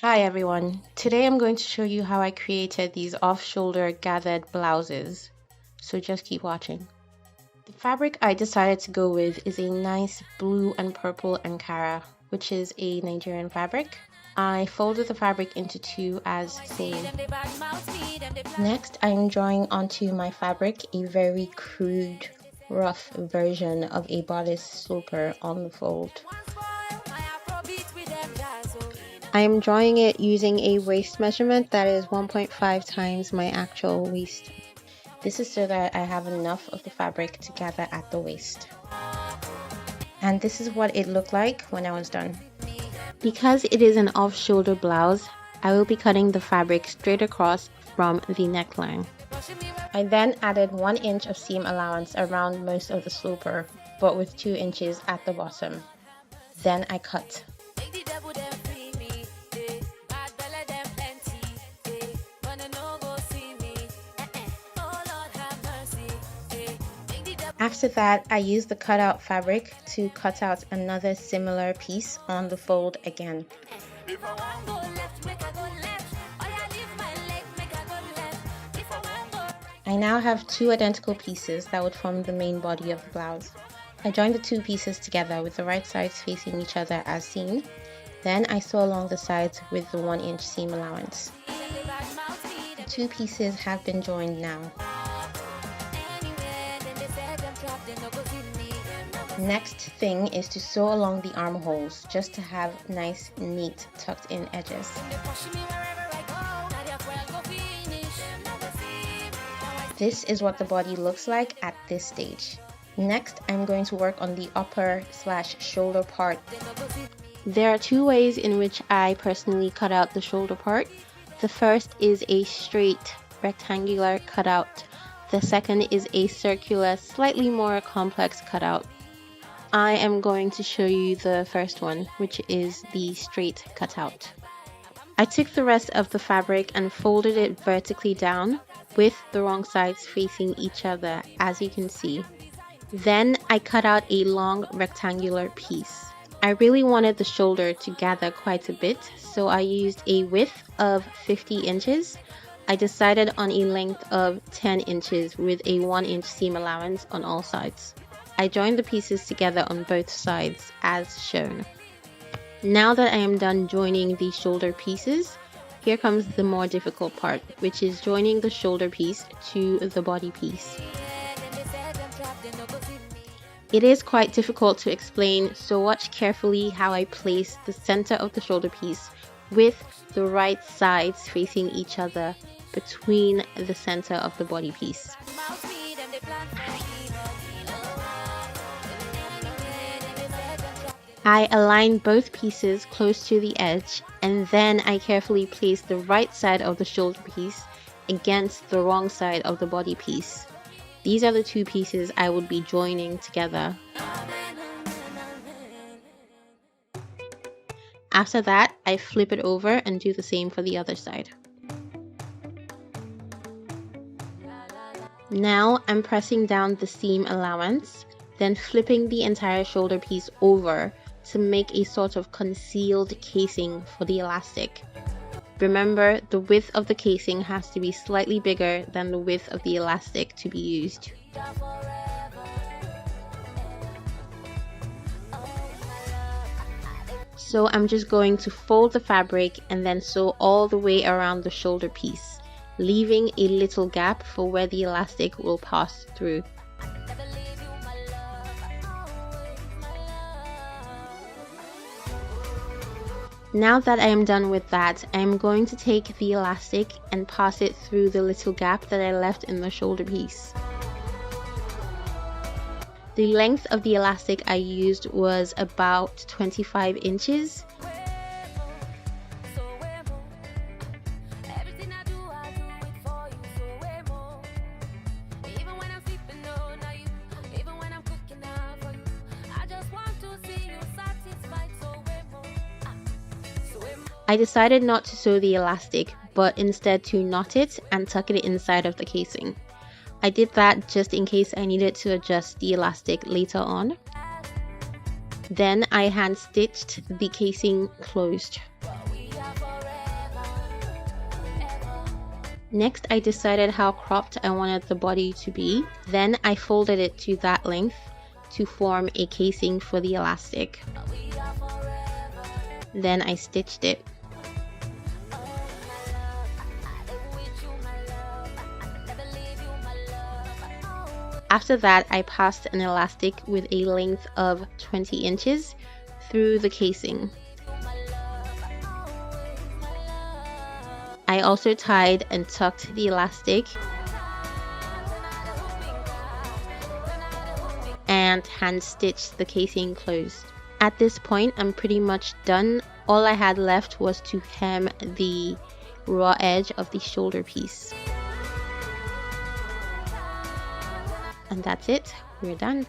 Hi everyone, today I'm going to show you how I created these off-shoulder gathered blouses, so just keep watching. The fabric I decided to go with is a nice blue and purple Ankara, which is a Nigerian fabric. I folded the fabric into two as seen. Next, I'm drawing onto my fabric a very crude, rough version of a bodice sloper on the fold. I am drawing it using a waist measurement that is 1.5 times my actual waist. This is so that I have enough of the fabric to gather at the waist. And this is what it looked like when I was done. Because it is an off-shoulder blouse, I will be cutting the fabric straight across from the neckline. I then added 1 inch of seam allowance around most of the sloper, but with 2 inches at the bottom. Then I cut. After that, I used the cutout fabric to cut out another similar piece on the fold again. I now have 2 identical pieces that would form the main body of the blouse. I joined the 2 pieces together with the right sides facing each other as seen. Then I sew along the sides with the 1 inch seam allowance. The 2 pieces have been joined now. Next thing is to sew along the armholes just to have nice, neat, tucked in edges. This is what the body looks like at this stage. Next, I'm going to work on the upper/shoulder part. There are 2 ways in which I personally cut out the shoulder part. The first is a straight rectangular cutout. The second is a circular, slightly more complex cutout. I am going to show you the first one, which is the straight cutout. I took the rest of the fabric and folded it vertically down with the wrong sides facing each other, as you can see. Then I cut out a long rectangular piece. I really wanted the shoulder to gather quite a bit, so I used a width of 50 inches. I decided on a length of 10 inches with a 1 inch seam allowance on all sides. I joined the pieces together on both sides as shown. Now that I am done joining the shoulder pieces, here comes the more difficult part, which is joining the shoulder piece to the body piece. It is quite difficult to explain, so watch carefully how I place the center of the shoulder piece with the right sides facing each other between the center of the body piece. I align both pieces close to the edge, and then I carefully place the right side of the shoulder piece against the wrong side of the body piece. These are the 2 pieces I would be joining together. After that, I flip it over and do the same for the other side. Now I'm pressing down the seam allowance, then flipping the entire shoulder piece over to make a sort of concealed casing for the elastic. Remember, the width of the casing has to be slightly bigger than the width of the elastic to be used. So I'm just going to fold the fabric and then sew all the way around the shoulder piece, leaving a little gap for where the elastic will pass through. Now that I am done with that, I am going to take the elastic and pass it through the little gap that I left in the shoulder piece. The length of the elastic I used was about 25 inches. I decided not to sew the elastic, but instead to knot it and tuck it inside of the casing. I did that just in case I needed to adjust the elastic later on. Then I hand stitched the casing closed. Next, I decided how cropped I wanted the body to be. Then I folded it to that length to form a casing for the elastic. Then I stitched it. After that, I passed an elastic with a length of 20 inches through the casing. I also tied and tucked the elastic and hand stitched the casing closed. At this point, I'm pretty much done. All I had left was to hem the raw edge of the shoulder piece. And that's it, we're done.